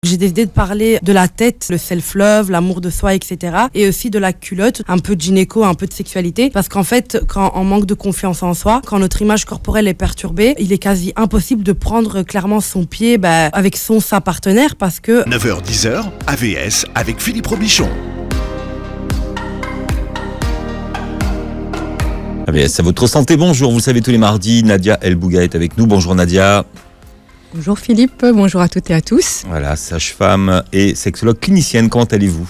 J'ai décidé de parler de la tête, le self-love, l'amour de soi, etc. Et aussi de la culotte, un peu de gynéco, un peu de sexualité. Parce qu'en fait, quand on manque de confiance en soi, quand notre image corporelle est perturbée, il est quasi impossible de prendre clairement son pied avec sa partenaire parce que... 9h-10h, AVS avec Philippe Robichon. AVS à votre santé, bonjour. Vous le savez, tous les mardis, Nadia El Bouga est avec nous. Bonjour Nadia. Bonjour Philippe, bonjour à toutes et à tous. Voilà, sage-femme et sexologue clinicienne, comment allez-vous ?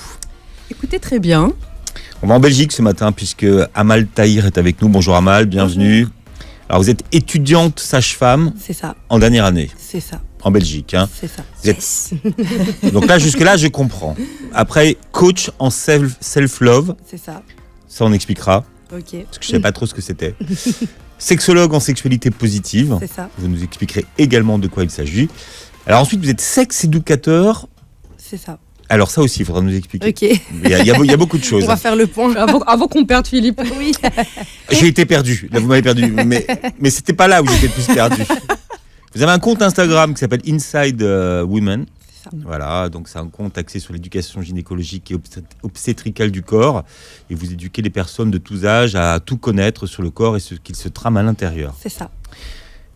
Écoutez, très bien. On va en Belgique ce matin puisque Amal Tahir est avec nous. Bonjour Amal, bienvenue. Bonjour. Alors vous êtes étudiante sage-femme. C'est ça. En dernière année. C'est ça. En Belgique. Hein. C'est ça. Vous êtes... Donc là, jusque-là, je comprends. Après, coach en self-love. C'est ça. Ça, on expliquera. Ok. Parce que je ne savais pas trop ce que c'était. Sexologue en sexualité positive. C'est ça. Vous nous expliquerez également de quoi il s'agit. Alors ensuite, vous êtes sex-éducateur. C'est ça. Alors ça aussi, il faudra nous expliquer. Ok. Il y a beaucoup de choses. On va faire le point. Avant qu'on perde Philippe. Oui. J'ai été perdu. Là, vous m'avez perdu. Mais c'était pas là où j'étais le plus perdu. Vous avez un compte Instagram qui s'appelle Inside Women. Voilà, donc c'est un compte axé sur l'éducation gynécologique et obstétricale du corps. Et vous éduquez les personnes de tous âges à tout connaître sur le corps et ce qu'il se trame à l'intérieur. C'est ça.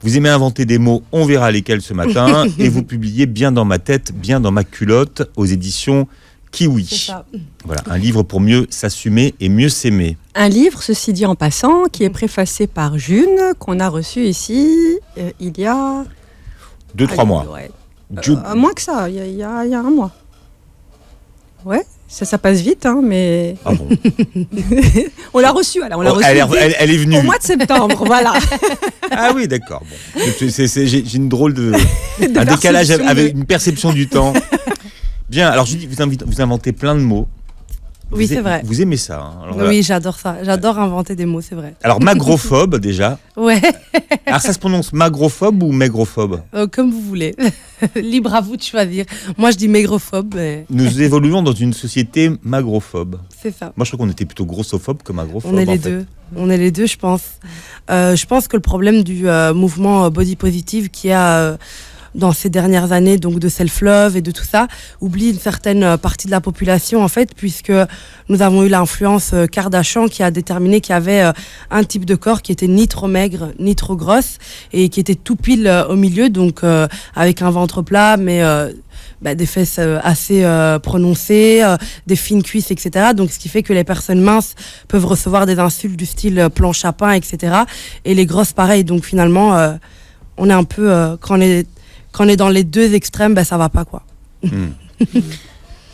Vous aimez inventer des mots, on verra lesquels ce matin. Et vous publiez Bien dans ma tête, bien dans ma culotte aux éditions Kiwi. C'est ça. Voilà, un livre pour mieux s'assumer et mieux s'aimer. Un livre, ceci dit en passant, qui est préfacé par June, qu'on a reçu ici il y a... 2-3 mois. Ouais. Moins que ça, il y a un mois. Ouais, ça passe vite, hein, mais... Ah bon. On l'a reçu, alors on l'a reçu elle est venue. au mois de septembre, voilà. Ah oui, d'accord. Bon. J'ai une drôle de un décalage avec une perception du temps. Bien, alors je dis, vous inventez plein de mots. Oui, c'est vrai. Vous aimez ça. Hein. Alors, oui, j'adore ça. J'adore inventer des mots, c'est vrai. Alors, magrophobe, déjà. Ouais. Alors, ça se prononce magrophobe ou maigrophobe ? Comme vous voulez. Libre à vous de choisir. Moi, je dis maigrophobe. Mais... Nous évoluons dans une société magrophobe. C'est ça. Moi, je crois qu'on était plutôt grossophobe que magrophobe. On est les deux. On est les deux, je pense. Je pense que le problème du mouvement body positive qui a... dans ces dernières années, donc de self-love et de tout ça, oublie une certaine partie de la population, en fait, puisque nous avons eu l'influence Kardashian qui a déterminé qu'il y avait un type de corps qui était ni trop maigre, ni trop grosse, et qui était tout pile au milieu, donc avec un ventre plat, mais des fesses assez prononcées, des fines cuisses, etc. Donc, ce qui fait que les personnes minces peuvent recevoir des insultes du style planche à pain, etc. Et les grosses, pareil. Donc, finalement, on est un peu... Quand on est dans les deux extrêmes, ça va pas, quoi.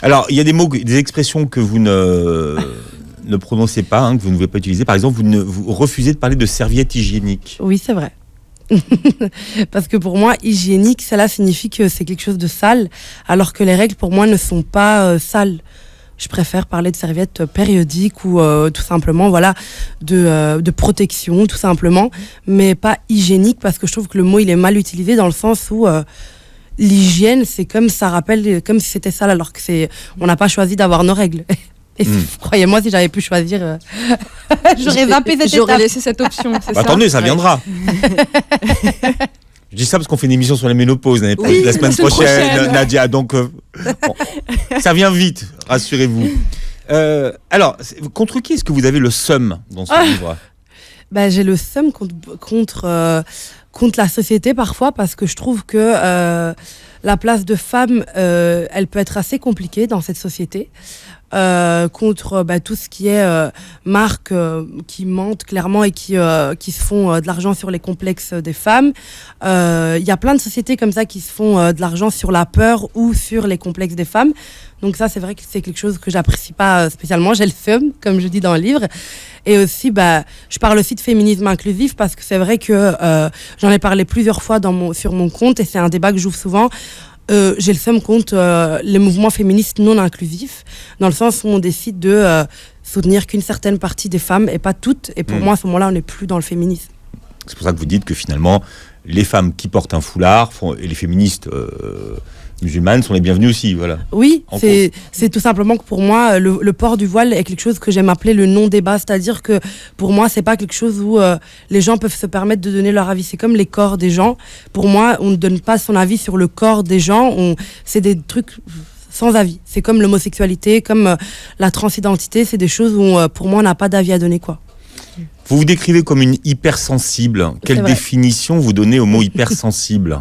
Alors, il y a des mots, des expressions que vous ne prononcez pas, hein, que vous ne voulez pas utiliser. Par exemple, vous refusez de parler de serviettes hygiéniques. Oui, c'est vrai. Parce que pour moi, hygiénique, cela signifie que c'est quelque chose de sale, alors que les règles, pour moi, ne sont pas sales. Je préfère parler de serviettes périodiques ou tout simplement de protection, tout simplement, mais pas hygiénique, parce que je trouve que le mot il est mal utilisé dans le sens où l'hygiène, c'est comme ça rappelle, comme si c'était sale, alors que on n'a pas choisi d'avoir nos règles. Et croyez-moi, si j'avais pu choisir, j'aurais zappé cette étape. J'aurais laissé cette option. Attendez, ça viendra. Je dis ça parce qu'on fait une émission sur la ménopause la semaine prochaine, Nadia. Donc, ça vient vite, rassurez-vous. Alors, contre qui est-ce que vous avez le seum dans ce livre ? J'ai le seum contre la société parfois, parce que je trouve que la place de femme, elle peut être assez compliquée dans cette société. Contre tout ce qui est marques qui mentent clairement et qui se font de l'argent sur les complexes des femmes. Il y a plein de sociétés comme ça qui se font de l'argent sur la peur ou sur les complexes des femmes. Donc ça, c'est vrai que c'est quelque chose que j'apprécie pas spécialement. J'ai le seum, comme je dis dans le livre. Et aussi, je parle aussi de féminisme inclusif, parce que c'est vrai que j'en ai parlé plusieurs fois sur mon compte, et c'est un débat que j'ouvre souvent. J'ai le seum contre les mouvements féministes non inclusifs, dans le sens où on décide de soutenir qu'une certaine partie des femmes et pas toutes. Et pour moi, à ce moment-là, on n'est plus dans le féminisme. C'est pour ça que vous dites que finalement, les femmes qui portent un foulard et les féministes musulmanes sont les bienvenus aussi, voilà. Oui, En c'est tout simplement que pour moi, le port du voile est quelque chose que j'aime appeler le non-débat. C'est-à-dire que pour moi, c'est pas quelque chose où les gens peuvent se permettre de donner leur avis. C'est comme les corps des gens. Pour moi, on ne donne pas son avis sur le corps des gens. C'est des trucs sans avis. C'est comme l'homosexualité, comme la transidentité. C'est des choses où, pour moi, on n'a pas d'avis à donner, quoi. Vous vous décrivez comme une hypersensible. Quelle définition vous donnez au mot hypersensible ?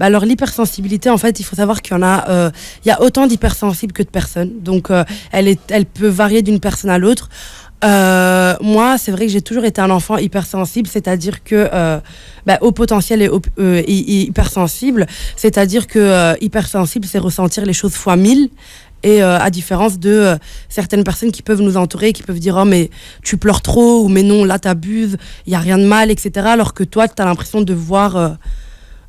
Alors l'hypersensibilité, en fait, il faut savoir qu'il y en a, il y a autant d'hypersensibles que de personnes. Donc elle peut varier d'une personne à l'autre. Moi, c'est vrai que j'ai toujours été un enfant hypersensible, c'est-à-dire que au potentiel et hypersensible, c'est-à-dire que hypersensible, c'est ressentir les choses fois 1000. Et à différence de certaines personnes qui peuvent nous entourer, qui peuvent dire « Oh, mais tu pleures trop » ou « Mais non, là, t'abuses, il n'y a rien de mal, etc. » Alors que toi, tu as l'impression de voir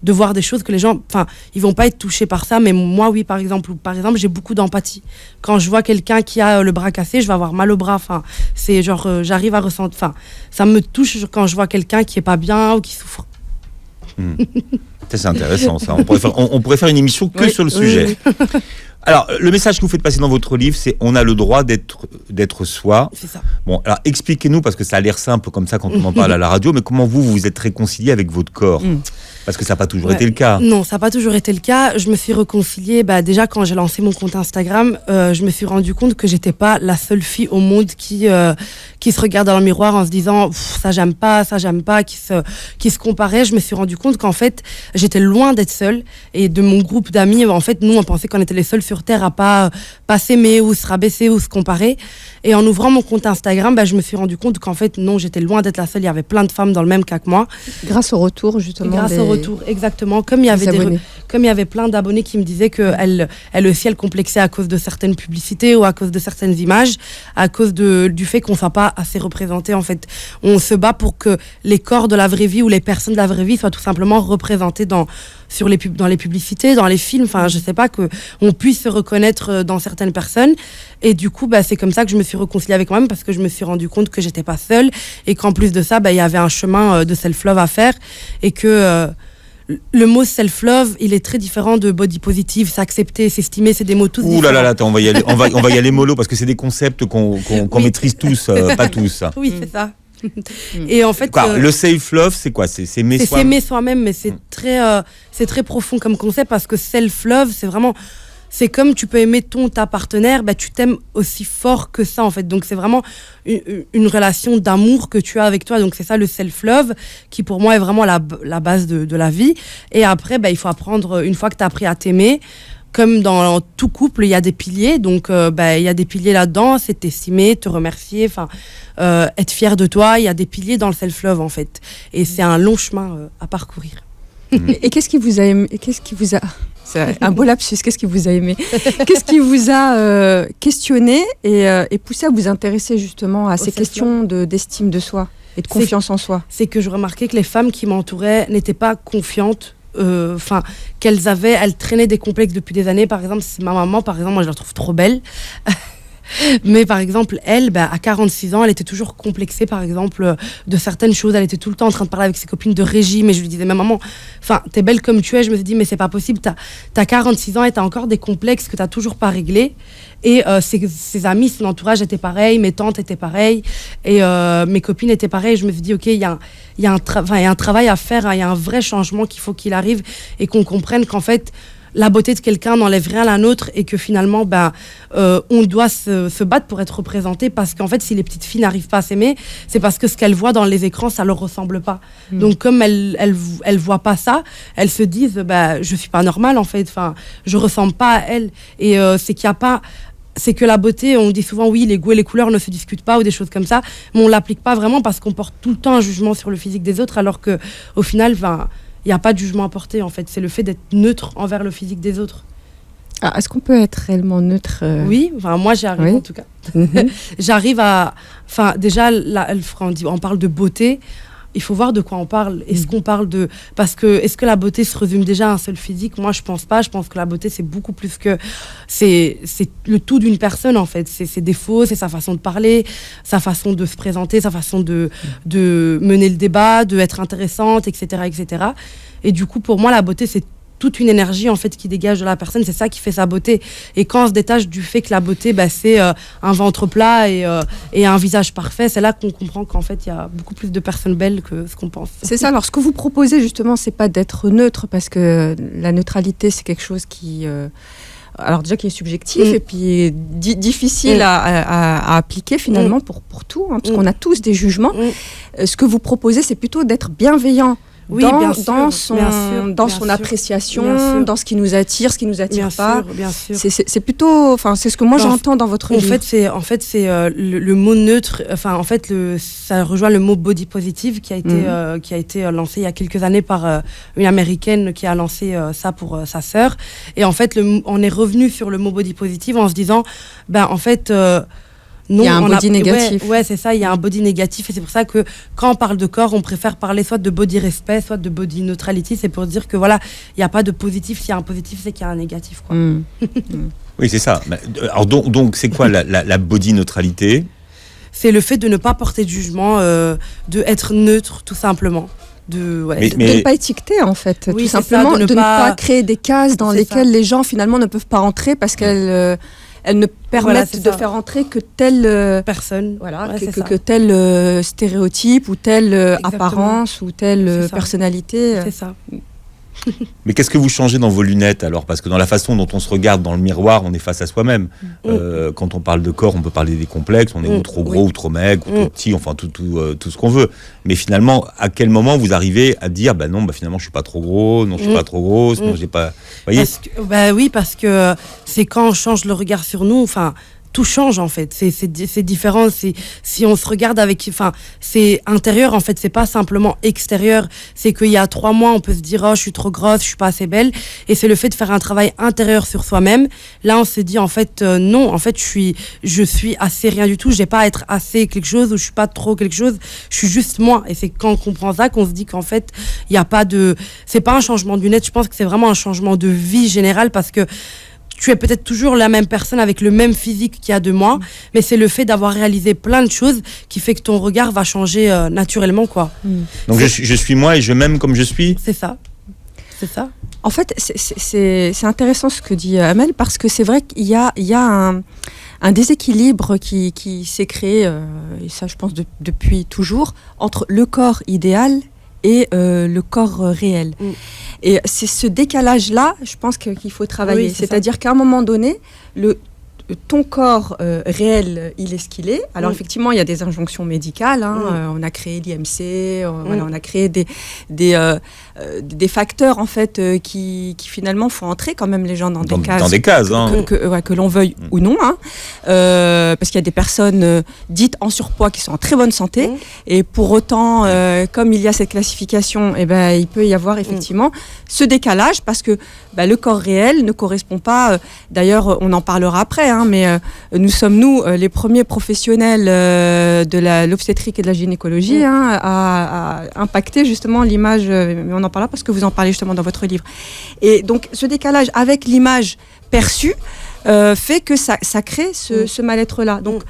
des choses que les gens... Enfin, ils vont pas être touchés par ça, mais moi, oui, par exemple, j'ai beaucoup d'empathie. Quand je vois quelqu'un qui a le bras cassé, je vais avoir mal au bras. Enfin, c'est genre, j'arrive à ressentir... Enfin, ça me touche quand je vois quelqu'un qui est pas bien ou qui souffre. Ça, c'est intéressant, ça. On pourrait faire une émission que sur le sujet. Oui. Alors, le message que vous faites passer dans votre livre, c'est « On a le droit d'être soi ». C'est ça. Bon, alors expliquez-nous, parce que ça a l'air simple comme ça quand on en parle à la radio, mais comment vous vous êtes réconcilié avec votre corps ? Parce que ça n'a pas toujours été le cas. Non, ça n'a pas toujours été le cas. Je me suis réconciliée, déjà quand j'ai lancé mon compte Instagram, je me suis rendu compte que j'étais pas la seule fille au monde qui se regarde dans le miroir en se disant ça j'aime pas, qui se comparait. Je me suis rendu compte qu'en fait, j'étais loin d'être seule. Et de mon groupe d'amis, en fait, nous, on pensait qu'on était les seuls sur Terre à pas s'aimer ou se rabaisser ou se comparer. Et en ouvrant mon compte Instagram, je me suis rendu compte qu'en fait, non, j'étais loin d'être la seule. Il y avait plein de femmes dans le même cas que moi. Grâce au retour, justement. Retour, exactement. Comme il y avait plein d'abonnés qui me disaient qu'elle aussi, elle complexait à cause de certaines publicités ou à cause de certaines images, à cause du fait qu'on ne soit pas assez représenté. En fait, on se bat pour que les corps de la vraie vie ou les personnes de la vraie vie soient tout simplement représentés dans les publicités, dans les films. Enfin, je sais pas, qu'on puisse se reconnaître dans certaines personnes. Et du coup, c'est comme ça que je me suis réconciliée avec moi-même, parce que je me suis rendu compte que j'étais pas seule et qu'en plus de ça, il y avait un chemin de self-love à faire et que le mot self-love, il est très différent de body positive, s'accepter, s'estimer, c'est des mots tous différents. Ouh là là, attends, on va y aller mollo, parce que c'est des concepts qu'on maîtrise tous, pas tous. Oui, c'est ça. Et en fait, le self-love, c'est quoi ? C'est s'aimer soi-même. C'est s'aimer soi-même, mais c'est très profond comme concept, parce que self-love, c'est vraiment... C'est comme tu peux aimer ta partenaire, tu t'aimes aussi fort que ça, en fait. Donc, c'est vraiment une relation d'amour que tu as avec toi. Donc, c'est ça le self-love, qui pour moi est vraiment la base de la vie. Et après, il faut apprendre, une fois que tu as appris à t'aimer, comme dans tout couple, il y a des piliers. Donc, il y a des piliers là-dedans, c'est t'estimer, te remercier, être fier de toi. Il y a des piliers dans le self-love, en fait. Et c'est un long chemin à parcourir. Et qu'est-ce qui vous a aimé ? C'est un beau lapsus. Qu'est-ce qui vous a aimé ? Qu'est-ce qui vous a questionné et poussé à vous intéresser justement à ces questions d'estime de soi et de confiance en soi ? C'est que je remarquais que les femmes qui m'entouraient n'étaient pas confiantes. Elles traînaient des complexes depuis des années. Par exemple, ma maman, moi je la trouve trop belle. Mais par exemple, elle, à 46 ans, elle était toujours complexée, par exemple, de certaines choses. Elle était tout le temps en train de parler avec ses copines de régime. Et je lui disais, mais maman, t'es belle comme tu es. Je me suis dit, mais c'est pas possible. T'as 46 ans et t'as encore des complexes que t'as toujours pas réglés. Et ses amis, son entourage était pareil. Mes tantes étaient pareilles. Et mes copines étaient pareilles. Je me suis dit, OK, il y a un travail à faire. Il y a un vrai changement qu'il faut qu'il arrive. Et qu'on comprenne qu'en fait, la beauté de quelqu'un n'enlève rien à la nôtre et que finalement, on doit se battre pour être représenté, parce qu'en fait, si les petites filles n'arrivent pas à s'aimer, c'est parce que ce qu'elles voient dans les écrans, ça leur ressemble pas. Donc, comme elles voient pas ça, elles se disent, je suis pas normale, en fait. Je ressemble pas à elle. Et c'est que la beauté, on dit souvent, oui, les goûts et les couleurs ne se discutent pas ou des choses comme ça, mais on l'applique pas vraiment parce qu'on porte tout le temps un jugement sur le physique des autres, alors que, au final, il n'y a pas de jugement à porter, en fait. C'est le fait d'être neutre envers le physique des autres. Est-ce qu'on peut être réellement neutre Oui, moi j'y arrive, en tout cas. J'arrive à... déjà, on parle de beauté. Il faut voir de quoi on parle. Est-ce qu'on parle de... Parce que, est-ce que la beauté se résume déjà à un seul physique ? Moi, je pense pas. Je pense que la beauté, c'est beaucoup plus que... C'est le tout d'une personne, en fait. C'est ses défauts, c'est sa façon de parler, sa façon de se présenter, sa façon de mener le débat, d'être intéressante, etc., etc. Et du coup, pour moi, la beauté, c'est toute une énergie en fait qui dégage de la personne, c'est ça qui fait sa beauté. Et quand on se détache du fait que la beauté, c'est un ventre plat et un visage parfait, c'est là qu'on comprend qu'en fait il y a beaucoup plus de personnes belles que ce qu'on pense. C'est ça. Alors ce que vous proposez justement, c'est pas d'être neutre, parce que la neutralité c'est quelque chose qui alors déjà qui est subjectif et puis difficile à appliquer finalement pour tout, hein, parce qu'on a tous des jugements. Ce que vous proposez, c'est plutôt d'être bienveillant dans son appréciation, dans ce qui nous attire, ce qui nous attire pas. Bien sûr. C'est plutôt, enfin c'est ce que moi j'entends dans votre livre. En fait c'est le mot neutre. Enfin en fait ça rejoint le mot body positive qui a été lancé il y a quelques années par une américaine qui a lancé ça pour sa sœur. Et en fait on est revenu sur le mot body positive en se disant en fait non, il y a un body négatif. Ouais, c'est ça, il y a un body négatif. Et c'est pour ça que quand on parle de corps, on préfère parler soit de body respect, soit de body neutrality. C'est pour dire que voilà, il n'y a pas de positif. S'il y a un positif, c'est qu'il y a un négatif, quoi. Oui, c'est ça. Alors donc c'est quoi la body neutralité ? C'est le fait de ne pas porter de jugement, de être neutre, tout simplement. De ne pas étiqueter en fait, tout simplement, ça, de ne pas créer des cases dans lesquelles les gens finalement ne peuvent pas rentrer parce qu'elles ne permettent de faire entrer que telle personne, que tel stéréotype ou telle apparence ou telle personnalité. C'est ça. Mais qu'est-ce que vous changez dans vos lunettes alors ? Parce que dans la façon dont on se regarde dans le miroir, on est face à soi-même. Quand on parle de corps, on peut parler des complexes, on est ou trop gros ou trop maigre, ou trop petit, enfin tout ce qu'on veut. Mais finalement, à quel moment vous arrivez à dire non, finalement je suis pas trop gros, non je suis pas trop grosse, non j'ai pas. Vous voyez ? Parce que c'est quand on change le regard sur nous, enfin. Tout change en fait, c'est différent. Si on se regarde avec, c'est intérieur en fait, c'est pas simplement extérieur. C'est qu'il y a 3 mois, on peut se dire je suis trop grosse, je suis pas assez belle, et c'est le fait de faire un travail intérieur sur soi-même. Là, on se dit en fait non, en fait je suis assez rien du tout. J'ai pas à être assez quelque chose ou je suis pas trop quelque chose. Je suis juste moi. Et c'est quand on comprend ça qu'on se dit qu'en fait il y a pas de, c'est pas un changement de lunettes. Je pense que c'est vraiment un changement de vie générale parce que tu es peut-être toujours la même personne avec le même physique qu'il y a 2 mois, mais c'est le fait d'avoir réalisé plein de choses qui fait que ton regard va changer naturellement, quoi. Donc je suis moi et je m'aime comme je suis. C'est ça. C'est ça. En fait, c'est intéressant ce que dit Amel, parce que c'est vrai qu'il y a un déséquilibre qui s'est créé, et ça je pense depuis toujours, entre le corps idéal et le corps réel. Et c'est ce décalage-là, je pense qu'il faut travailler. C'est-à-dire qu'à un moment donné, ton corps réel, il est ce qu'il est. Alors effectivement, il y a des injonctions médicales. On a créé l'IMC, on a créé des facteurs en fait qui finalement font entrer quand même les gens dans des cases. Dans des cases, que l'on veuille ou non. Parce qu'il y a des personnes dites en surpoids qui sont en très bonne santé. Et pour autant, comme il y a cette classification, il peut y avoir effectivement ce décalage parce que le corps réel ne correspond pas. D'ailleurs, on en parlera après. Mais nous sommes les premiers professionnels de l'obstétrique et de la gynécologie à impacter justement l'image, mais on en parlera parce que vous en parlez justement dans votre livre. Et donc ce décalage avec l'image perçue fait que ça crée ce mal-être-là. Donc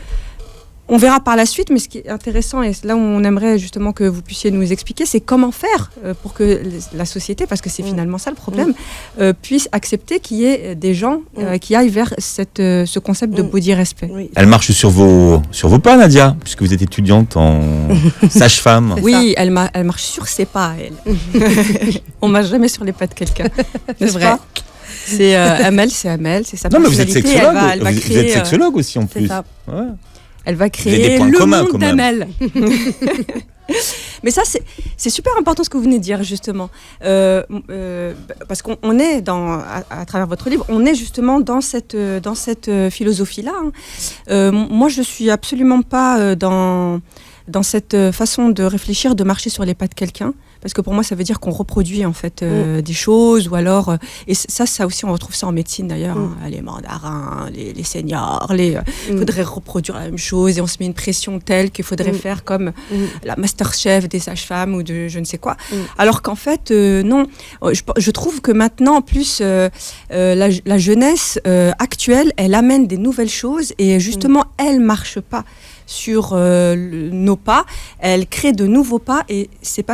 on verra par la suite, mais ce qui est intéressant, et là où on aimerait justement que vous puissiez nous expliquer, c'est comment faire pour que la société, parce que c'est finalement ça le problème, puisse accepter qu'il y ait des gens qui aillent vers ce concept de body respect. Elle marche sur vos pas, Nadia, puisque vous êtes étudiante en sage-femme. Oui, elle marche sur ses pas, elle. On marche jamais sur les pas de quelqu'un. C'est vrai. C'est Amel, c'est sa personnalité. Non, mais vous êtes sexologue, vous êtes sexologue aussi en plus. C'est ça. Ouais. Elle va créer le monde d'Amel. Mais ça, c'est super important ce que vous venez de dire, justement. Parce qu'on est, à travers votre livre, on est justement dans cette philosophie-là. Moi, je ne suis absolument pas dans cette façon de réfléchir, de marcher sur les pas de quelqu'un. Parce que pour moi, ça veut dire qu'on reproduit en fait des choses, ou alors et ça aussi on retrouve ça en médecine d'ailleurs, les mandarins, les seniors, faudrait reproduire la même chose et on se met une pression telle qu'il faudrait faire comme la Masterchef des sages-femmes ou de je ne sais quoi. Alors qu'en fait non, je trouve que maintenant en plus la jeunesse actuelle, elle amène des nouvelles choses et justement elle marche pas sur nos pas, elle crée de nouveaux pas et c'est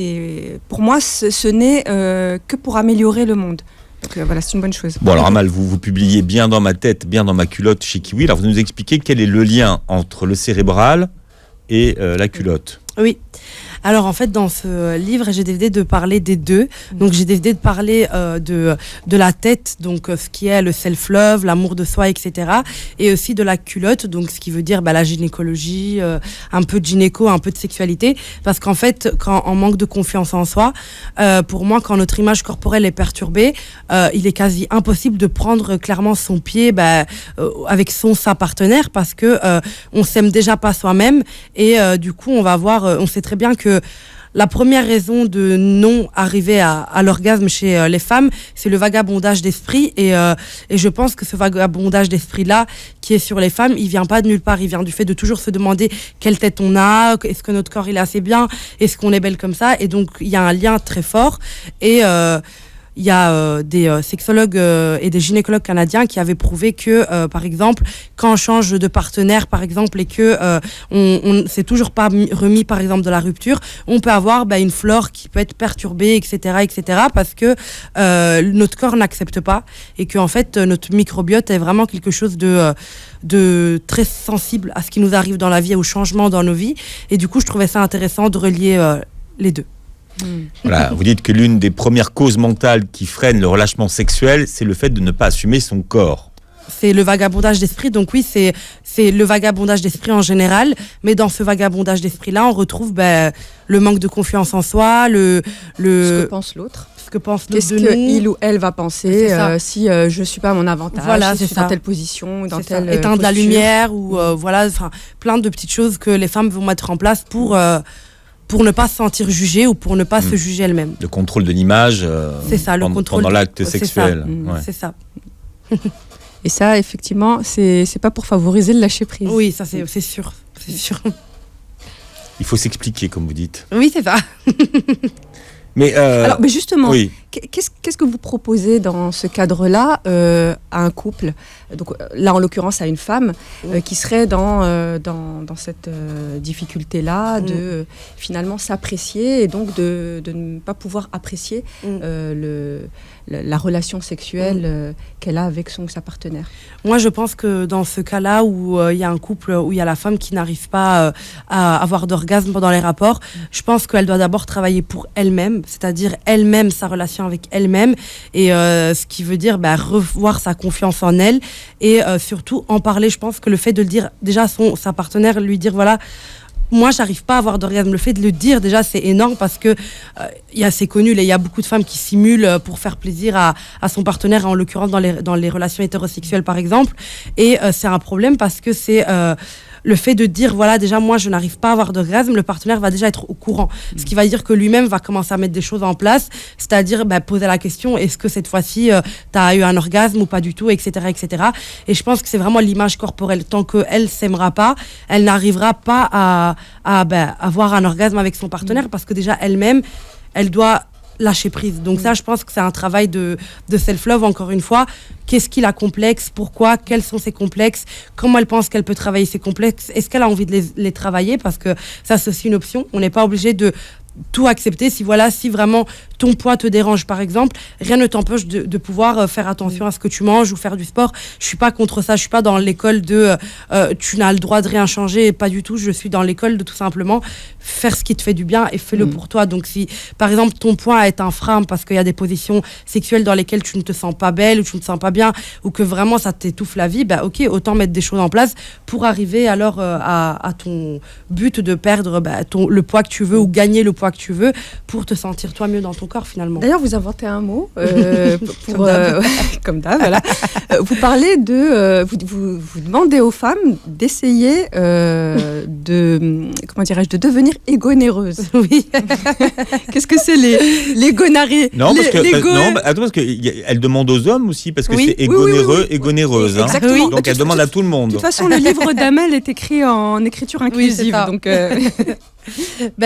et pour moi, ce n'est que pour améliorer le monde. Donc voilà, c'est une bonne chose. Bon alors Amal, vous publiez Bien dans ma tête, bien dans ma culotte chez Kiwi. Alors vous nous expliquez quel est le lien entre le cérébral et la culotte. Oui. Alors en fait dans ce livre j'ai décidé de parler des deux. Donc j'ai décidé de parler de la tête, donc ce qui est le self-love, l'amour de soi, etc. Et aussi de la culotte, donc ce qui veut dire la gynécologie, un peu de gynéco, un peu de sexualité. Parce qu'en fait quand on manque de confiance en soi, pour moi quand notre image corporelle est perturbée, il est quasi impossible de prendre clairement son pied avec sa partenaire, parce que on s'aime déjà pas soi-même et du coup on va voir, on sait très bien que la première raison de non arriver à l'orgasme chez les femmes, c'est le vagabondage d'esprit et je pense que ce vagabondage d'esprit-là qui est sur les femmes, il vient pas de nulle part, il vient du fait de toujours se demander quelle tête on a, est-ce que notre corps il est assez bien, est-ce qu'on est belle comme ça, et donc il y a un lien très fort et il y a des sexologues et des gynécologues canadiens qui avaient prouvé que, par exemple, quand on change de partenaire, par exemple, et que on s'est toujours pas remis, par exemple, de la rupture, on peut avoir une flore qui peut être perturbée, etc., parce que notre corps n'accepte pas et que, en fait, notre microbiote est vraiment quelque chose de très sensible à ce qui nous arrive dans la vie et aux changements dans nos vies. Et du coup, je trouvais ça intéressant de relier les deux. Voilà, vous dites que l'une des premières causes mentales qui freinent le relâchement sexuel, c'est le fait de ne pas assumer son corps. C'est le vagabondage d'esprit, donc oui, c'est le vagabondage d'esprit en général, mais dans ce vagabondage d'esprit-là, on retrouve le manque de confiance en soi, ce que pense l'autre. Ce que pense l'autre. Qu'est-ce qu'il ou elle va penser si je suis pas à mon avantage, voilà, si je suis dans telle position, dans telle éteindre posture. la lumière ou plein de petites choses que les femmes vont mettre en place pour ne pas se sentir jugée ou pour ne pas se juger elle-même. Le contrôle de l'image pendant l'acte sexuel. C'est ça. Et ça, effectivement, c'est pas pour favoriser le lâcher-prise. Oui, ça c'est sûr. C'est sûr. Il faut s'expliquer, comme vous dites. Oui, c'est ça. Mais justement, oui. qu'est-ce que vous proposez dans ce cadre-là à un couple ? Donc là, en l'occurrence, à une femme qui serait dans cette difficulté-là de finalement s'apprécier et donc de ne pas pouvoir apprécier la relation sexuelle qu'elle a avec sa partenaire. Moi, je pense que dans ce cas-là où il y a un couple où il y a la femme qui n'arrive pas à avoir d'orgasme pendant les rapports, je pense qu'elle doit d'abord travailler pour elle-même, c'est-à-dire elle-même, sa relation avec elle-même, et ce qui veut dire revoir sa confiance en elle et surtout en parler. Je pense que le fait de le dire déjà à sa partenaire, lui dire voilà, moi j'arrive pas à avoir d'orgasme, le fait de le dire déjà c'est énorme parce que c'est connu, il y a beaucoup de femmes qui simulent pour faire plaisir à son partenaire, en l'occurrence dans les relations hétérosexuelles par exemple, et c'est un problème parce que c'est le fait de dire voilà, déjà moi je n'arrive pas à avoir d'orgasme, le partenaire va déjà être au courant, ce qui va dire que lui-même va commencer à mettre des choses en place, c'est-à-dire poser la question, est-ce que cette fois-ci tu as eu un orgasme ou pas du tout, etc. Et je pense que c'est vraiment l'image corporelle, tant qu'elle s'aimera pas, elle n'arrivera pas à avoir un orgasme avec son partenaire parce que déjà elle-même elle doit lâcher prise. Donc ça, je pense que c'est un travail de self-love, encore une fois. Qu'est-ce qui la complexe ? Pourquoi ? Quels sont ses complexes ? Comment elle pense qu'elle peut travailler ses complexes ? Est-ce qu'elle a envie de les travailler ? Parce que ça, c'est aussi une option. On n'est pas obligé de tout accepter. Si vraiment ton poids te dérange, par exemple, rien ne t'empêche de pouvoir faire attention à ce que tu manges ou faire du sport. Je suis pas contre ça. Je suis pas dans l'école de tu n'as le droit de rien changer. Pas du tout. Je suis dans l'école de tout simplement faire ce qui te fait du bien et fais-le pour toi. Donc si, par exemple, ton poids est un frein parce qu'il y a des positions sexuelles dans lesquelles tu ne te sens pas belle ou tu ne te sens pas bien ou que vraiment ça t'étouffe la vie, ok, autant mettre des choses en place pour arriver alors à ton but de perdre le poids que tu veux ou gagner le poids que tu veux pour te sentir toi mieux dans ton corps finalement. D'ailleurs, vous inventez un mot comme d'hab, voilà. Vous parlez vous demandez aux femmes d'essayer de devenir égonéreuses. Oui. Qu'est-ce que c'est les gonarés? Non, parce qu'elle demande aux hommes aussi, parce que c'est égonéreux, égonéreuse. Hein. Exactement. Donc elle demande à tout le monde. De toute façon, le livre d'Amel est écrit en écriture inclusive. Oui, donc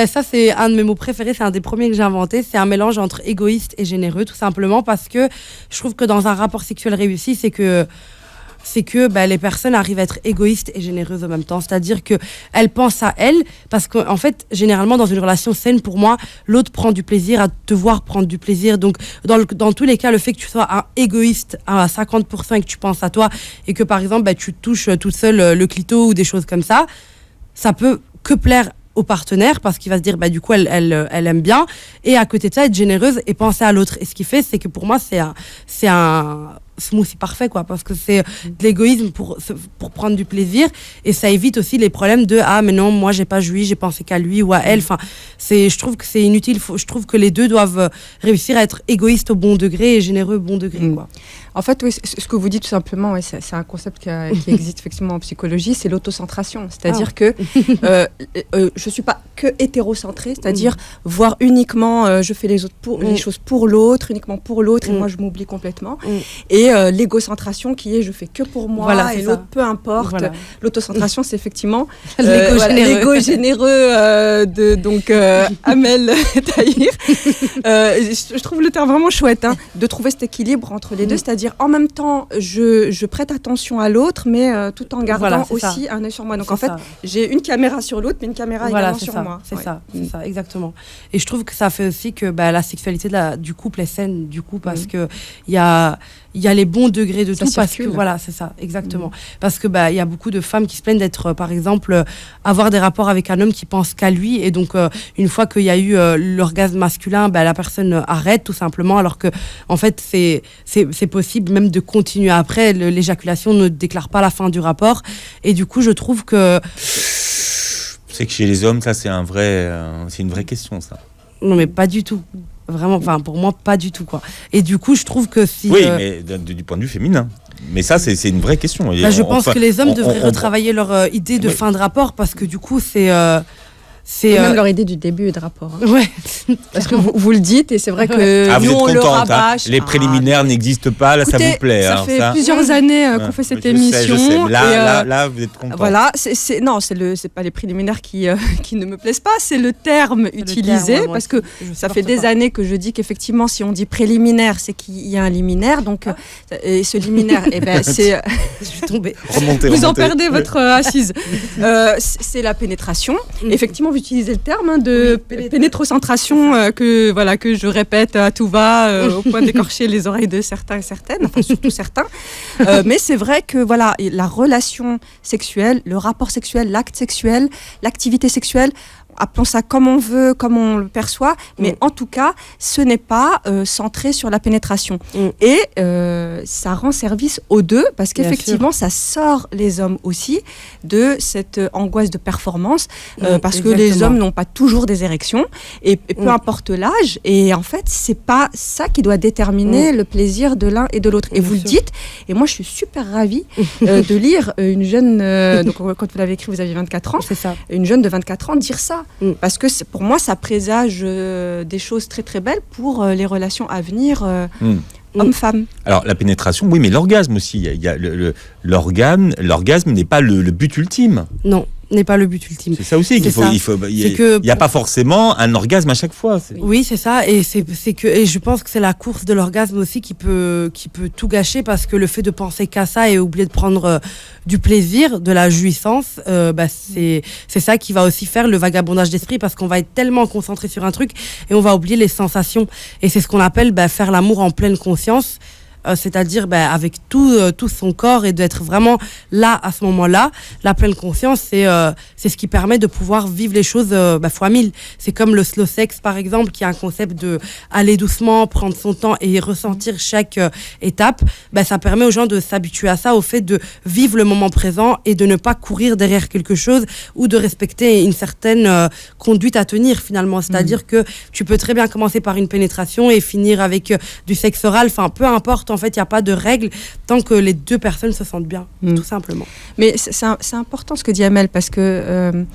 ça, c'est un de mes mots préférés, c'est un des premiers que j'ai inventé. C'est un mélange entre égoïste et généreux, tout simplement parce que je trouve que dans un rapport sexuel réussi, c'est que c'est que les personnes arrivent à être égoïstes et généreuses en même temps. C'est-à-dire qu'elles pensent à elles, parce qu'en fait, généralement, dans une relation saine, pour moi, l'autre prend du plaisir à te voir prendre du plaisir. Donc, dans tous les cas, le fait que tu sois un égoïste à 50% et que tu penses à toi, et que, par exemple, tu touches toute seule le clito ou des choses comme ça peut que plaire au partenaire, parce qu'il va se dire du coup elle aime bien, et à côté de ça être généreuse et penser à l'autre. Et ce qui fait, c'est que pour moi c'est un smoothie parfait, quoi, parce que c'est de l'égoïsme pour prendre du plaisir, et ça évite aussi les problèmes de mais non, moi j'ai pas joui, j'ai pensé qu'à lui ou à elle. Enfin, je trouve que c'est inutile. Je trouve que les deux doivent réussir à être égoïstes au bon degré et généreux au bon degré, quoi. En fait, oui, ce que vous dites tout simplement, c'est un concept qui existe effectivement en psychologie, c'est l'autocentration. C'est-à-dire que je suis pas que hétérocentrée, c'est-à-dire voir uniquement, je fais les choses pour l'autre, uniquement pour l'autre, et moi je m'oublie complètement. Et l'égocentration qui est je fais que pour moi, et l'autre peu importe. Voilà. L'autocentration, c'est effectivement l'ego généreux de Amel Tahir. Je trouve le terme vraiment chouette, de trouver cet équilibre entre les deux, c'est-à-dire en même temps, je prête attention à l'autre, mais tout en gardant aussi un œil sur moi. Donc en fait, j'ai une caméra sur l'autre, mais une caméra également sur moi. C'est ça, exactement. Et je trouve que ça fait aussi que la sexualité du couple est saine, du coup, parce que il y a les bons degrés de ça tout, parce que c'est ça, exactement. Parce que il y a beaucoup de femmes qui se plaignent d'être, par exemple, avoir des rapports avec un homme qui pense qu'à lui, et donc une fois qu'il y a eu l'orgasme masculin, la personne arrête tout simplement, alors que en fait c'est possible même de continuer après. L'éjaculation ne déclare pas la fin du rapport, et du coup je trouve que c'est que chez les hommes, ça c'est une vraie question, ça. Non, mais pas du tout. Vraiment, pour moi, pas du tout, quoi. Et du coup, je trouve que si... Oui, mais du point de vue féminin. Mais ça, c'est une vraie question. Je pense que les hommes devraient retravailler leur idée de fin de rapport, parce que du coup, c'est même leur idée du début de rapport. Ouais. Parce que vous le dites, et c'est vrai que nous, on le rabâche. Les préliminaires n'existent pas, là, écoutez, ça vous plaît. Ça fait plusieurs années qu'on fait cette émission. Je sais. Là, vous êtes content. Voilà, c'est pas les préliminaires qui ne me plaisent pas, c'est le terme utilisé, parce que ça fait des années que je dis qu'effectivement, si on dit préliminaire, c'est qu'il y a un liminaire. Donc, et ce liminaire, c'est... Je suis tombée. Vous en perdez votre assise. C'est la pénétration. Effectivement, vous utilisez le terme de pénétrocentration que je répète à tout va au point d'écorcher les oreilles de certains et certaines, enfin surtout certains. Mais c'est vrai que la relation sexuelle, le rapport sexuel, l'acte sexuel, l'activité sexuelle, appelons ça comme on veut, comme on le perçoit, mais en tout cas, ce n'est pas centré sur la pénétration. Et ça rend service aux deux, parce qu'effectivement, ça sort les hommes aussi de cette angoisse de performance, parce que les hommes n'ont pas toujours des érections, et peu importe l'âge, et en fait, c'est pas ça qui doit déterminer le plaisir de l'un et de l'autre. Et vous le dites, et moi, je suis super ravie de lire une jeune, donc quand vous l'avez écrit, vous aviez 24 ans, c'est ça. Une jeune de 24 ans dire ça. Parce que pour moi, ça présage des choses très très belles pour les relations à venir homme-femme. Alors la pénétration, oui, mais l'orgasme aussi. Il y a l'orgasme n'est pas le but ultime. Non, n'est pas le but ultime. C'est ça aussi qu'il faut. Il n'y a pas forcément un orgasme à chaque fois. Oui, c'est ça, et et je pense que c'est la course de l'orgasme aussi qui peut tout gâcher, parce que le fait de penser qu'à ça et oublier de prendre du plaisir, de la jouissance, c'est ça qui va aussi faire le vagabondage d'esprit, parce qu'on va être tellement concentré sur un truc et on va oublier les sensations. Et c'est ce qu'on appelle faire l'amour en pleine conscience. C'est-à-dire avec tout son corps, et d'être vraiment là à ce moment-là. La pleine conscience, c'est ce qui permet de pouvoir vivre les choses fois 1000. C'est comme le slow sex, par exemple, qui est un concept de aller doucement, prendre son temps et ressentir chaque étape. Ça permet aux gens de s'habituer à ça, au fait de vivre le moment présent et de ne pas courir derrière quelque chose, ou de respecter une certaine conduite à tenir, finalement. C'est-à-dire que tu peux très bien commencer par une pénétration et finir avec du sexe oral. Enfin, peu importe. En fait, il n'y a pas de règle tant que les deux personnes se sentent bien, tout simplement. Mais c'est important ce que dit Amel, parce que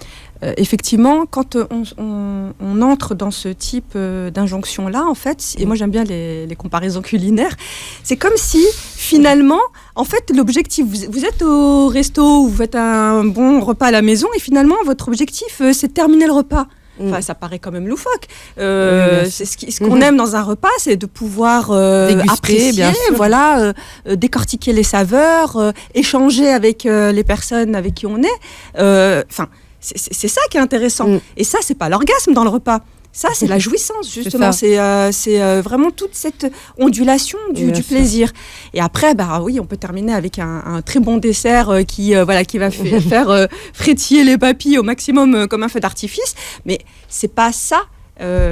effectivement, quand on entre dans ce type d'injonction-là, en fait, et moi j'aime bien les comparaisons culinaires, c'est comme si finalement, en fait, l'objectif, vous êtes au resto, vous faites un bon repas à la maison, et finalement, votre objectif, c'est de terminer le repas. Enfin, ça paraît quand même loufoque. C'est ce qu'on aime dans un repas, c'est de pouvoir apprécier, bien sûr. voilà, décortiquer les saveurs, échanger avec les personnes avec qui on est. Enfin, c'est ça qui est intéressant. Et ça, c'est pas l'orgasme dans le repas. Ça, c'est la jouissance, justement. C'est vraiment toute cette ondulation du plaisir. Et après, bah oui, on peut terminer avec un très bon dessert qui va faire frétiller les papilles au maximum comme un feu d'artifice. Mais c'est pas ça.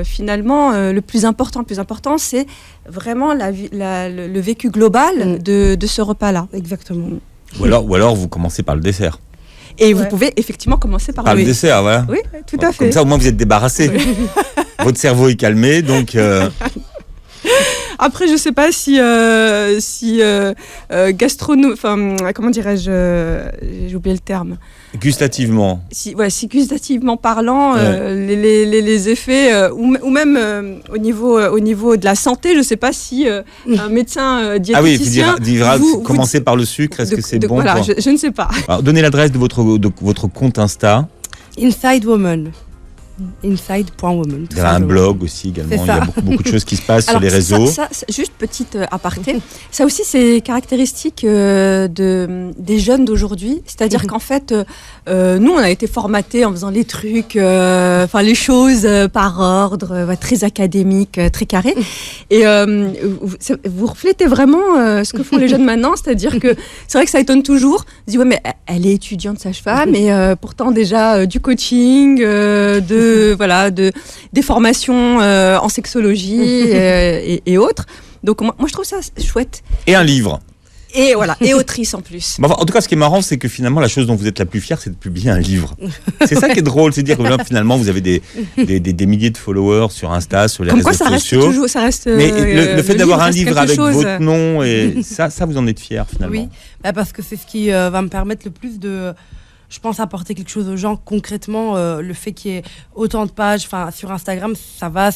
Finalement, le plus important, c'est vraiment le vécu global de ce repas-là. Exactement. Ou alors, vous commencez par le dessert. Et vous pouvez effectivement commencer par le dessert, voilà. Oui, tout à fait. Comme ça, au moins, vous êtes débarrassé. Votre cerveau est calmé, donc... Après, je sais pas si comment dirais-je, j'ai oublié le terme. Gustativement. Si gustativement parlant, les effets, ou même au niveau de la santé, je sais pas si un médecin diététicien... commencer par le sucre, est-ce que c'est bon Voilà, je ne sais pas. Alors, donnez l'adresse de votre compte Insta. Inside Woman. Inside.woman. Il y a un blog aussi également. Il y a beaucoup de choses qui se passent sur les réseaux. Ça, juste petite aparté. Ça aussi, c'est caractéristique des jeunes d'aujourd'hui. C'est-à-dire qu'en fait, nous, on a été formatés en faisant les trucs, les choses par ordre, très académique, très carré. Et vous reflétez vraiment ce que font les jeunes maintenant. C'est-à-dire que c'est vrai que ça étonne toujours. On se dit, ouais, mais elle est étudiante sage-femme, et pourtant déjà du coaching, des formations en sexologie et autres. Donc moi je trouve ça chouette. Et un livre. Et voilà, et autrice en plus. En tout cas, ce qui est marrant, c'est que finalement, la chose dont vous êtes la plus fière, c'est de publier un livre. C'est ça qui est drôle, c'est de dire que là, finalement, vous avez des milliers de followers sur Insta, sur les réseaux sociaux. Ça reste mais le fait d'avoir un livre avec votre nom, et ça, vous en êtes fier finalement. Oui, parce que c'est ce qui va me permettre le plus de... Je pense apporter quelque chose aux gens concrètement. Le fait qu'il y ait autant de pages, sur Instagram, ça va.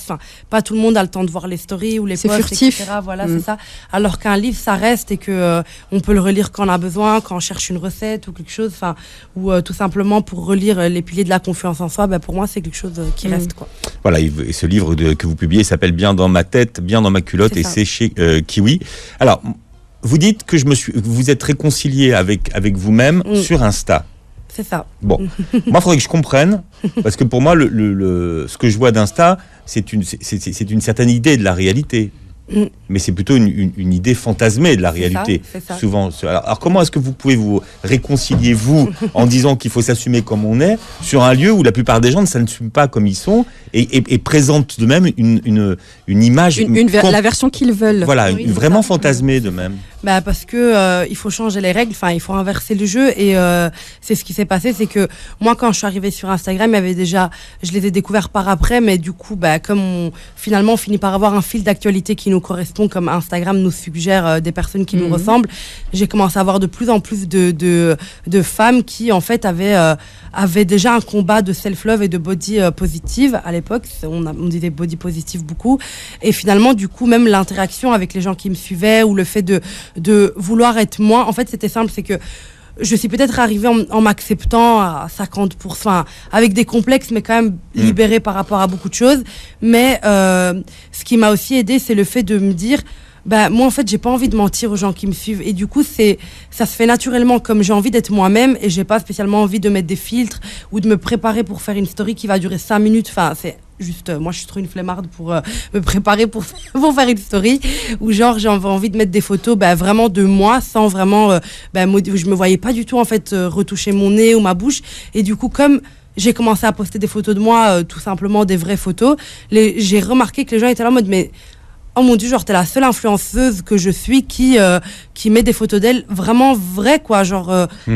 Pas tout le monde a le temps de voir les stories ou les posts, furtif. etc. Voilà, c'est ça. Alors qu'un livre, ça reste et que on peut le relire quand on a besoin, quand on cherche une recette ou quelque chose, ou tout simplement pour relire les piliers de la confiance en soi. Pour moi, c'est quelque chose qui reste, quoi. Voilà, et ce livre que vous publiez s'appelle Bien dans ma tête, bien dans ma culotte, et c'est chez Kiwi. Alors, vous dites que vous êtes réconcilié avec vous-même sur Insta. C'est ça. Bon, moi, il faudrait que je comprenne, parce que pour moi, ce que je vois d'Insta, c'est une certaine idée de la réalité. Mais c'est plutôt une idée fantasmée de la réalité. C'est ça. Souvent. Alors comment est-ce que vous pouvez vous réconcilier, vous, en disant qu'il faut s'assumer comme on est, sur un lieu où la plupart des gens ne s'assument pas comme ils sont et présentent de même une image... la version qu'ils veulent. Voilà, vraiment fantasmée de même. Parce que il faut changer les règles, il faut inverser le jeu, et c'est ce qui s'est passé, c'est que moi quand je suis arrivée sur Instagram, il y avait déjà, je les ai découverts par après, mais du coup comme finalement on finit par avoir un fil d'actualité qui nous correspond, comme Instagram nous suggère des personnes qui nous ressemblent, j'ai commencé à avoir de plus en plus de femmes qui en fait avaient déjà un combat de self-love et de body positive. À l'époque on disait body positive beaucoup, et finalement du coup même l'interaction avec les gens qui me suivaient, ou le fait de vouloir être moi, en fait c'était simple, c'est que je suis peut-être arrivée en m'acceptant à 50%, avec des complexes, mais quand même libérée par rapport à beaucoup de choses. Mais ce qui m'a aussi aidée, c'est le fait de me dire, moi en fait j'ai pas envie de mentir aux gens qui me suivent, et du coup ça se fait naturellement, comme j'ai envie d'être moi-même, et j'ai pas spécialement envie de mettre des filtres ou de me préparer pour faire une story qui va durer 5 minutes. C'est juste, moi je suis trop une flemmarde pour me préparer pour faire une story, ou genre j'ai envie de mettre des photos vraiment de moi, sans vraiment je me voyais pas du tout en fait retoucher mon nez ou ma bouche, et du coup comme j'ai commencé à poster des photos de moi, tout simplement des vraies photos, j'ai remarqué que les gens étaient là en mode, mais oh mon Dieu, genre t'es la seule influenceuse que je suis qui met des photos d'elle vraiment vraies, quoi.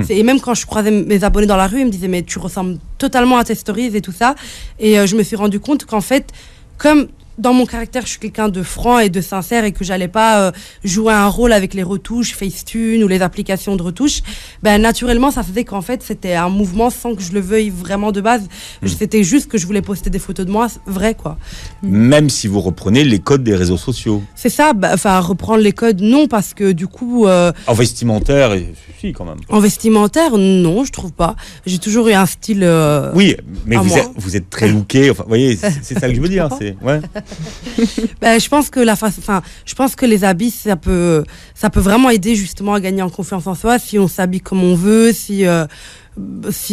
Et même quand je croisais mes abonnés dans la rue, ils me disaient mais tu ressembles totalement à tes stories et tout ça. Et je me suis rendu compte qu'en fait, comme dans mon caractère, je suis quelqu'un de franc et de sincère et que j'allais pas jouer un rôle avec les retouches Facetune ou les applications de retouches, ben naturellement ça faisait qu'en fait c'était un mouvement sans que je le veuille vraiment de base. C'était juste que je voulais poster des photos de moi vraies, quoi. Même si vous reprenez les codes des réseaux sociaux. C'est ça, reprendre les codes, non, parce que du coup... En vestimentaire, si quand même. En vestimentaire, non, je trouve pas. J'ai toujours eu un style... oui, mais vous êtes très looké, enfin, vous voyez, c'est ça que je veux dire. Ouais. Je pense que je pense que les habits, ça peut vraiment aider justement à gagner en confiance en soi si on s'habille comme on veut, si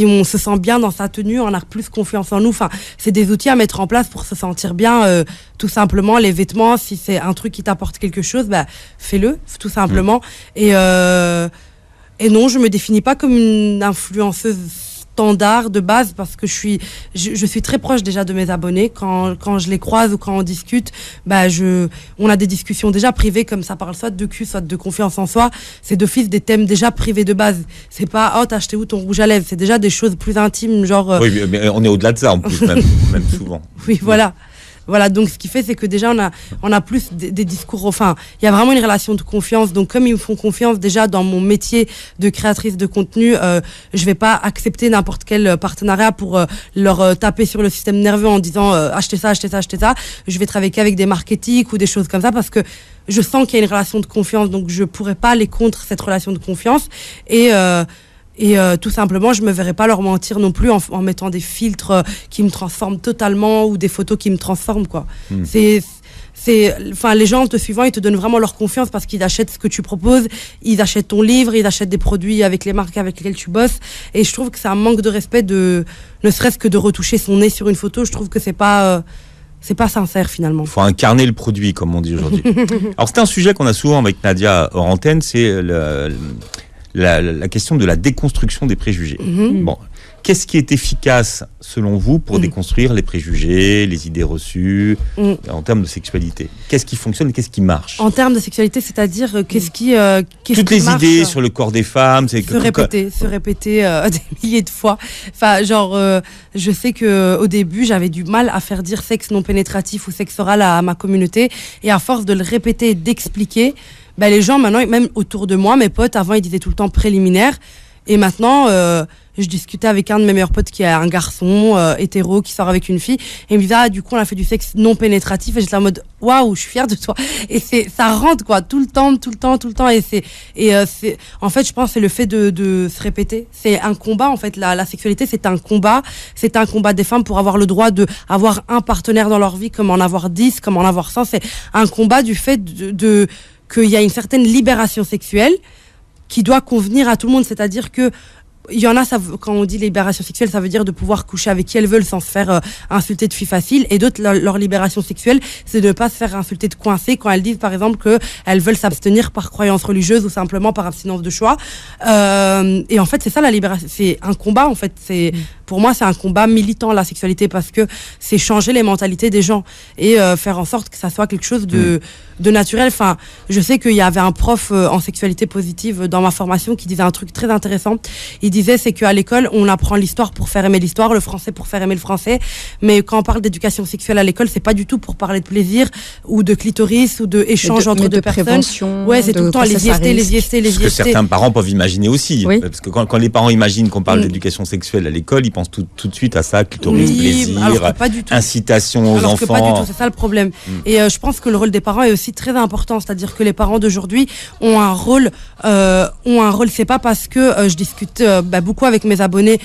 on se sent bien dans sa tenue, on a plus confiance en nous. Enfin, c'est des outils à mettre en place pour se sentir bien. Tout simplement, les vêtements, si c'est un truc qui t'apporte quelque chose, fais-le, tout simplement. Et non, je me définis pas comme une influenceuse standard de base parce que je suis très proche déjà de mes abonnés. Quand je les croise ou quand on discute, on a des discussions déjà privées, comme ça parle soit de cul, soit de confiance en soi. C'est d'office des thèmes déjà privés de base. C'est pas t'as acheté où ton rouge à lèvres. C'est déjà des choses plus intimes, genre. Oui, mais on est au-delà de ça en plus, même souvent. Oui, voilà. Voilà, donc ce qui fait, c'est que déjà, on a plus des discours, enfin, il y a vraiment une relation de confiance. Donc, comme ils me font confiance déjà dans mon métier de créatrice de contenu, je vais pas accepter n'importe quel partenariat pour leur taper sur le système nerveux en disant achetez ça, achetez ça, achetez ça. Je vais travailler qu'avec des marketing ou des choses comme ça parce que je sens qu'il y a une relation de confiance. Donc, je pourrais pas aller contre cette relation de confiance. Et tout simplement, je me verrais pas leur mentir non plus en mettant des filtres qui me transforment totalement ou des photos qui me transforment, quoi. Les gens te suivant, ils te donnent vraiment leur confiance parce qu'ils achètent ce que tu proposes, ils achètent ton livre, ils achètent des produits avec les marques avec lesquelles tu bosses. Et je trouve que c'est un manque de respect ne serait-ce que de retoucher son nez sur une photo. Je trouve que c'est pas sincère finalement. Il faut incarner le produit, comme on dit aujourd'hui. Alors c'est un sujet qu'on a souvent avec Nadia hors antenne, c'est la question de la déconstruction des préjugés. Bon, qu'est-ce qui est efficace selon vous pour déconstruire les préjugés, les idées reçues en termes de sexualité? Qu'est-ce qui fonctionne et qu'est-ce qui marche? En termes de sexualité, c'est-à-dire toutes les idées sur le corps des femmes, c'est se répéter des milliers de fois. Enfin, je sais que au début, j'avais du mal à faire dire sexe non pénétratif ou sexe oral à ma communauté, et à force de le répéter et d'expliquer, les gens maintenant, même autour de moi, mes potes, avant ils disaient tout le temps préliminaire, et maintenant je discutais avec un de mes meilleurs potes qui est un garçon hétéro qui sort avec une fille, et il me disait du coup on a fait du sexe non pénétratif, et j'étais en mode waouh, je suis fière de toi. Et ça rentre quoi, tout le temps, en fait je pense que c'est le fait de se répéter. C'est un combat en fait, la sexualité c'est un combat des femmes pour avoir le droit de avoir un partenaire dans leur vie, comme en avoir 10, comme en avoir 100. C'est un combat du fait qu'il y a une certaine libération sexuelle qui doit convenir à tout le monde. C'est-à-dire que il y en a, quand on dit libération sexuelle, ça veut dire de pouvoir coucher avec qui elles veulent sans se faire insulter de fille facile. Et d'autres, leur libération sexuelle, c'est de ne pas se faire insulter de coincé quand elles disent, par exemple, qu'elles veulent s'abstenir par croyance religieuse ou simplement par abstinence de choix. Et en fait, c'est ça la libération. C'est un combat, en fait. Pour moi, c'est un combat militant, la sexualité, parce que c'est changer les mentalités des gens et faire en sorte que ça soit quelque chose de naturel. Enfin, je sais qu'il y avait un prof en sexualité positive dans ma formation qui disait un truc très intéressant. Il disait, c'est qu'à l'école, on apprend l'histoire pour faire aimer l'histoire, le français pour faire aimer le français. Mais quand on parle d'éducation sexuelle à l'école, c'est pas du tout pour parler de plaisir ou de clitoris ou de échange entre deux personnes. Ouais, c'est tout le temps les IST. Ce que certains parents peuvent imaginer aussi. Oui. Parce que quand les parents imaginent qu'on parle d'éducation sexuelle à l'école, ils pensent tout de suite à ça, clitoris, plaisir, incitation aux enfants. Que pas du tout, c'est ça le problème. Et je pense que le rôle des parents est aussi très important. C'est-à-dire que les parents d'aujourd'hui ont un rôle. C'est pas parce que je discute beaucoup avec mes abonnés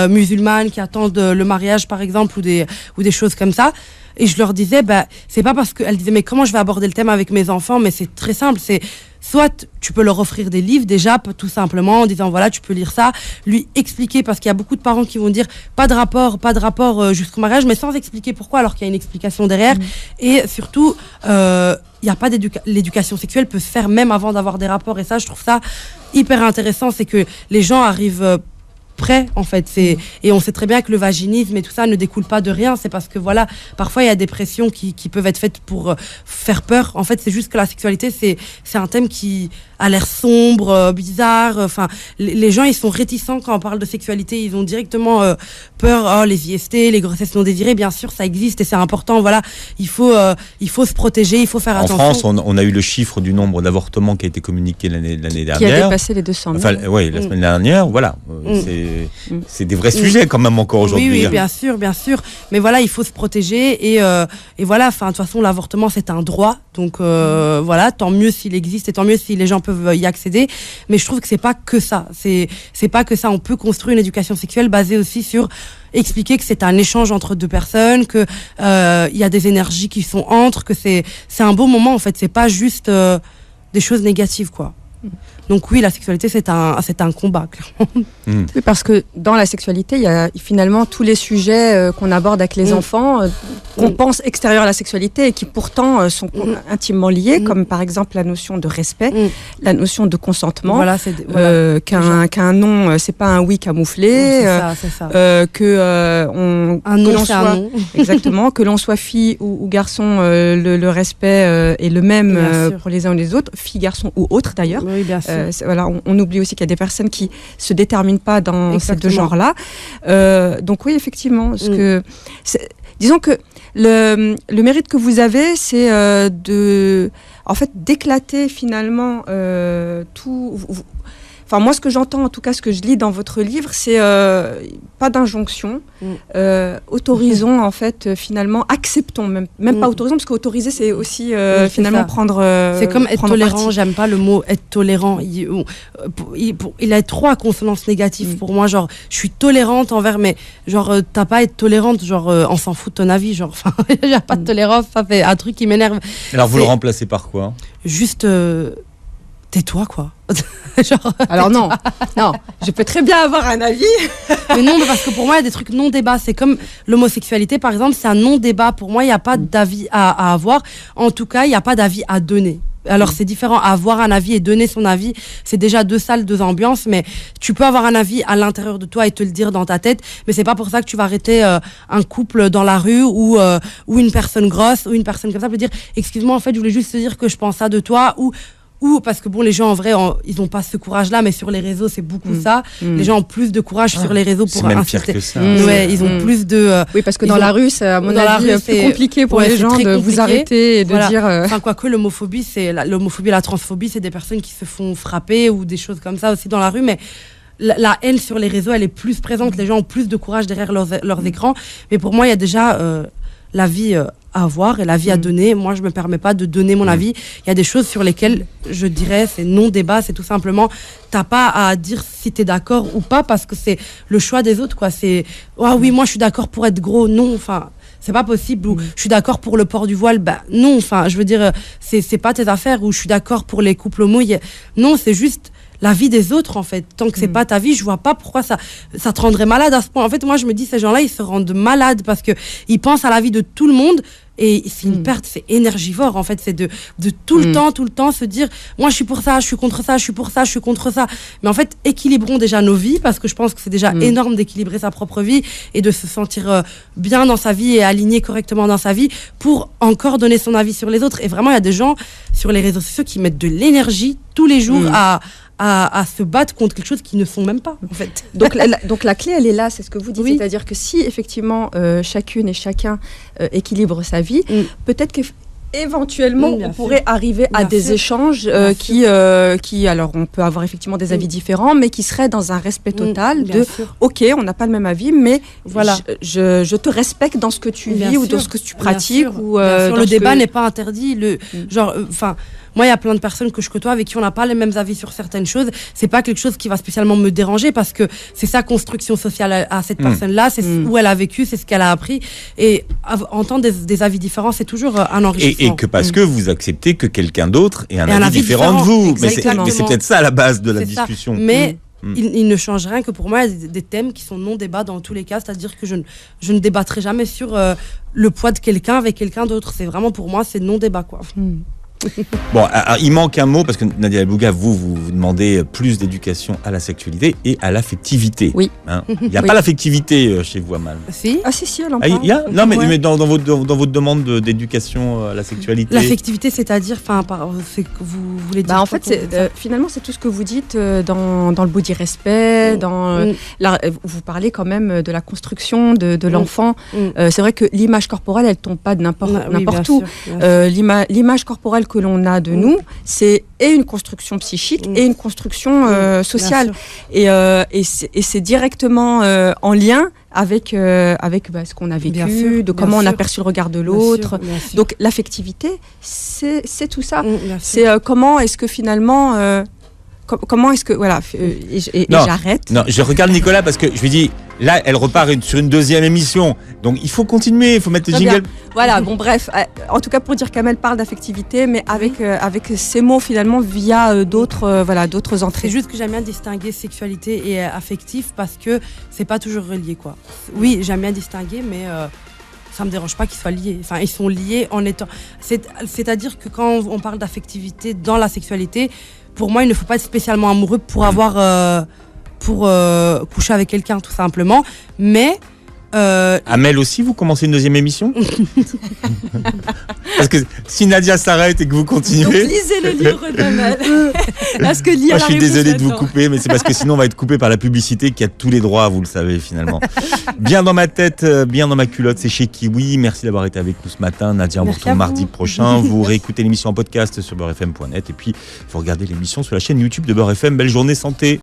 musulmanes qui attendent le mariage par exemple ou des choses comme ça, et je leur disais c'est pas parce qu'elles disaient mais comment je vais aborder le thème avec mes enfants, mais c'est très simple, c'est soit tu peux leur offrir des livres déjà tout simplement en disant voilà tu peux lire ça, lui expliquer, parce qu'il y a beaucoup de parents qui vont dire pas de rapport jusqu'au mariage, mais sans expliquer pourquoi alors qu'il y a une explication derrière. Et surtout il y a pas l'éducation sexuelle peut se faire même avant d'avoir des rapports, et ça je trouve ça hyper intéressant, c'est que les gens arrivent exprès, en fait. Et on sait très bien que le vaginisme et tout ça ne découle pas de rien. C'est parce que, voilà, parfois, il y a des pressions qui peuvent être faites pour faire peur. En fait, c'est juste que la sexualité, c'est un thème qui a l'air sombre, bizarre. Enfin, les gens, ils sont réticents quand on parle de sexualité. Ils ont directement peur. Oh, les IST, les grossesses non désirées, bien sûr, ça existe et c'est important. Voilà, il faut se protéger, il faut faire attention. En France, on a eu le chiffre du nombre d'avortements qui a été communiqué l'année dernière. Qui a dépassé les 200 000. Enfin, oui, la semaine dernière, voilà. C'est des vrais sujets quand même encore aujourd'hui. Oui, bien sûr. Mais voilà, il faut se protéger et voilà. Enfin, de toute façon, l'avortement, c'est un droit. Donc voilà, tant mieux s'il existe et tant mieux si les gens peuvent y accéder. Mais je trouve que c'est pas que ça. C'est pas que ça. On peut construire une éducation sexuelle basée aussi sur expliquer que c'est un échange entre deux personnes, que il y a des énergies qui sont entre, que c'est un beau moment en fait. C'est pas juste des choses négatives quoi. Donc oui, la sexualité c'est un combat clairement. Oui, parce que dans la sexualité, il y a finalement tous les sujets qu'on aborde avec les enfants, qu'on pense extérieurs à la sexualité et qui pourtant sont intimement liés, comme par exemple la notion de respect, la notion de consentement, voilà, qu'un non, c'est pas un oui camouflé, c'est ça. Un non, c'est un non. Exactement, que l'on soit fille ou garçon, le respect est le même pour les uns ou les autres, fille, garçon ou autre d'ailleurs. Oui, bien sûr. Voilà, on oublie aussi qu'il y a des personnes qui se déterminent pas dans ces deux genres-là. Donc oui, effectivement, disons que le mérite que vous avez, c'est d'éclater finalement tout. Enfin, moi, ce que j'entends, en tout cas, ce que je lis dans votre livre, c'est pas d'injonction. Autorisons, en fait, finalement, acceptons, même pas autorisons, parce qu'autoriser, c'est aussi finalement prendre. C'est comme être tolérant. Parti. J'aime pas le mot être tolérant. Il a trop à consonance négative pour moi. Genre, je suis tolérante envers, mais genre, t'as pas à être tolérante. Genre, on s'en fout de ton avis. Genre, enfin, il y a pas de tolérance. Ça fait un truc qui m'énerve. Alors, vous le remplacez par quoi ? Juste. Tais-toi quoi. Genre, alors non, je peux très bien avoir un avis. Mais non, parce que pour moi il y a des trucs non débat. C'est comme l'homosexualité par exemple, c'est un non débat. Pour moi il n'y a pas d'avis à avoir. En tout cas il n'y a pas d'avis à donner. Alors c'est différent, avoir un avis et donner son avis, c'est déjà deux salles, deux ambiances, mais tu peux avoir un avis à l'intérieur de toi et te le dire dans ta tête, mais c'est pas pour ça que tu vas arrêter un couple dans la rue ou une personne grosse ou une personne comme ça peut dire excuse-moi en fait je voulais juste te dire que je pense ça de toi ou parce que bon les gens en vrai ils ont pas ce courage là mais sur les réseaux c'est beaucoup ça les gens ont plus de courage sur les réseaux pour c'est même pire que ça. Ouais, ils ont plus de oui parce que dans la rue c'est à mon avis plus compliqué pour les gens de vous arrêter et de dire enfin quoique l'homophobie et la transphobie c'est des personnes qui se font frapper ou des choses comme ça aussi dans la rue mais la haine sur les réseaux elle est plus présente, les gens ont plus de courage derrière leurs écrans mais pour moi il y a déjà la vie à avoir et la vie à donner. Moi, je me permets pas de donner mon avis. Il y a des choses sur lesquelles je dirais c'est non débat, c'est tout simplement t'as pas à dire si t'es d'accord ou pas parce que c'est le choix des autres quoi. C'est oui moi je suis d'accord pour être gros, non enfin c'est pas possible ou je suis d'accord pour le port du voile, bah non enfin je veux dire c'est pas tes affaires ou je suis d'accord pour les couples homo, non c'est juste la vie des autres en fait, tant que c'est pas ta vie je vois pas pourquoi ça te rendrait malade à ce point. En fait moi je me dis ces gens-là ils se rendent malades parce que ils pensent à la vie de tout le monde et c'est une perte, c'est énergivore en fait, c'est de tout le temps se dire moi je suis pour ça, je suis contre ça, je suis pour ça, je suis contre ça, mais en fait équilibrons déjà nos vies parce que je pense que c'est déjà énorme d'équilibrer sa propre vie et de se sentir bien dans sa vie et aligné correctement dans sa vie pour encore donner son avis sur les autres. Et vraiment il y a des gens sur les réseaux sociaux qui mettent de l'énergie tous les jours à se battre contre quelque chose qu'ils ne font même pas en fait. Donc la clé elle est là, c'est ce que vous dites, c'est-à-dire que si effectivement chacune et chacun équilibre sa vie, peut-être qu'éventuellement on pourrait arriver à des échanges qui alors on peut avoir effectivement des avis différents mais qui seraient dans un respect total ok on n'a pas le même avis mais voilà je te respecte dans ce que tu vis ou dans ce que tu pratiques ou le débat n'est pas interdit genre enfin moi, il y a plein de personnes que je côtoie avec qui on n'a pas les mêmes avis sur certaines choses. C'est pas quelque chose qui va spécialement me déranger parce que c'est sa construction sociale à cette personne-là, c'est où elle a vécu, c'est ce qu'elle a appris. Et entendre des avis différents, c'est toujours un enrichissement. Et que parce que vous acceptez que quelqu'un d'autre ait un avis différent de vous. Mais c'est peut-être ça à la base de la discussion. Mais il ne change rien que pour moi, il y a des thèmes qui sont non-débats dans tous les cas. C'est-à-dire que je ne débattrai jamais sur le poids de quelqu'un avec quelqu'un d'autre. C'est vraiment pour moi, c'est non-débat, quoi. Bon, alors, il manque un mot parce que Nadia El Bouga, vous demandez plus d'éducation à la sexualité et à l'affectivité. Oui. Hein, il n'y a Oui. pas l'affectivité chez vous, Amal. Si. Ah si, elle en Ah, parle. il y a Non, mais, Ouais. mais dans votre demande d'éducation à la sexualité. L'affectivité, c'est-à-dire, c'est que vous voulez dire Bah, en quoi fait, finalement, c'est tout ce que vous dites dans le body respect, vous parlez quand même de la construction de l'enfant. C'est vrai que l'image corporelle, elle tombe pas de n'importe où. L'image corporelle que l'on a de nous, c'est et une construction psychique et une construction sociale. Et c'est directement en lien avec ce qu'on a vécu, de comment on a perçu le regard de l'autre. Donc l'affectivité, c'est tout ça. C'est comment est-ce que finalement... Comment est-ce que... Voilà, et j'arrête. Non, je regarde Nicolas parce que je lui dis, là, elle repart sur une deuxième émission. Donc, il faut continuer, il faut mettre le Très jingle. bien. Voilà, bon bref, en tout cas pour dire qu'Amel parle d'affectivité, mais avec ces mots finalement via d'autres entrées. C'est juste que j'aime bien distinguer sexualité et affectif parce que c'est pas toujours relié, quoi. Oui, j'aime bien distinguer, mais... ça me dérange pas qu'ils soient liés. Enfin, ils sont liés en étant... C'est-à-dire que quand on parle d'affectivité dans la sexualité, pour moi, il ne faut pas être spécialement amoureux pour coucher avec quelqu'un, tout simplement. Mais... Amel aussi, vous commencez une deuxième émission. Parce que si Nadia s'arrête et que vous continuez... Donc lisez le livre d'Amel. Parce que Moi, je suis désolé de vous couper, mais c'est parce que sinon on va être coupé par la publicité qui a tous les droits, vous le savez finalement. Bien dans ma tête, bien dans ma culotte, c'est chez Kiwi. Merci d'avoir été avec nous ce matin. Nadia, on vous retrouve mardi prochain. Vous réécoutez l'émission en podcast sur beurrefm.net et puis vous regardez l'émission sur la chaîne YouTube de Beurre FM. Belle journée, santé.